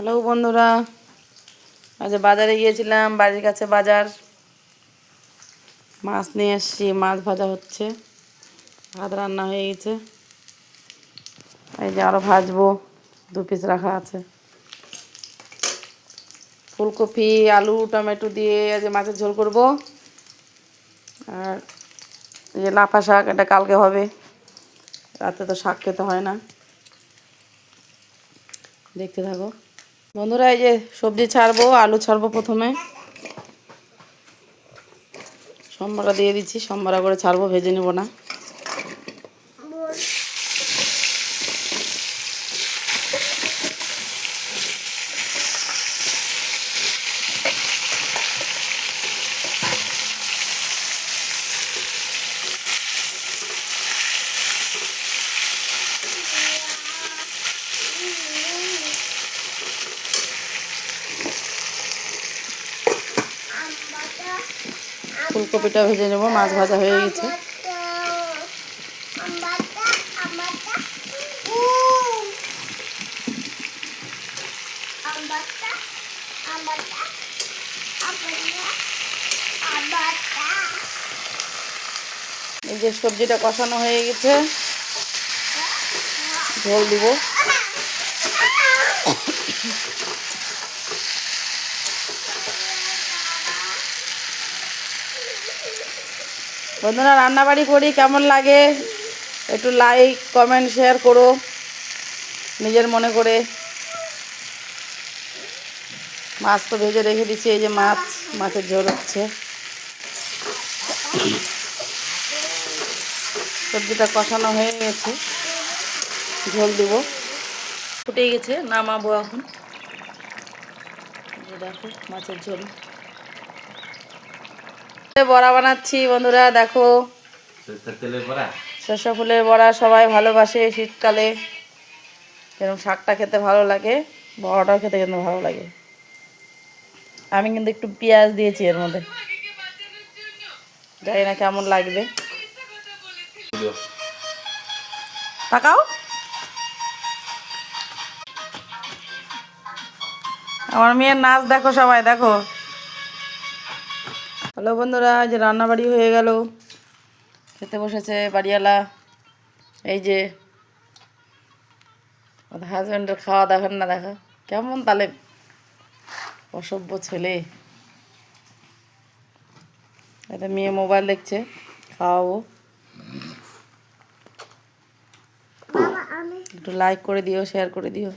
Hello বন্ধুরা, আজ বাজারে গিয়েছিলাম। বাড়ির কাছে বাজার, মাছ নিয়ে এসেছি। মাছ ভাজা হচ্ছে, ভাত রান্না হয়ে গেছে। এই যে আরও ভাজবো, 2 পিস রাখা আছে। ফুলকপি, আলু, টমেটো দিয়ে আজ মাছের ঝোল করব। আর এই যে লাফা শাক, এটা কালকে হবে। রাতে তো শাক খেতে হয় না। দেখতে থাকো বন্ধুরা। এই যে সবজি ছাড়বো, আলু ছাড়বো প্রথমে। সম্বরা দিয়ে দিচ্ছি, সম্বরা করে ছাড়বো, ভেজে নেব না। ফুলকপিটা ভেজে নেব, মাছ ভাজা হয়ে গেছে। এই যে সবজিটা কষানো হয়ে গেছে, ঝোল দিব। বন্ধুরা, রান্নাবাড়ি করি কেমন লাগে একটু লাইক, কমেন্ট, শেয়ার করো নিজের মনে করে। মাছ তো ভেজে রেখে দিচ্ছি। এই যে মাছের ঝোল হচ্ছে। সবজিটা কষানো হয়ে গেছে, ঝোল দিব। ফুটে গেছে, নামাবো এখন। দেখো মাছের ঝোল। বড়া বানাচ্ছি বন্ধুরা, দেখো। সরষে ফুলের বড়া সবাই ভালোবাসে শীতকালে। এরকম শাকটা খেতে ভালো লাগে, বড়াটাও খেতে কিন্তু ভালো লাগে। আমি কিন্তু একটু পেঁয়াজ দিয়েছি এর মধ্যে, জানি না কেমন লাগবে। তাকাও, আমার মেয়ের নাচ দেখো, সবাই দেখো। হ্যালো বন্ধুরা, যে রান্নাবাড়ি হয়ে গেল, খেতে বসেছে বাড়িওয়ালা। এই যে হাজব্যান্ডের খাওয়া দেখেন না, দেখো কেমন তাহলে অসভ্য ছেলে। এতে মেয়ে মোবাইল দেখছে, খাওয়াবো। একটু লাইক করে দিও, শেয়ার করে দিও।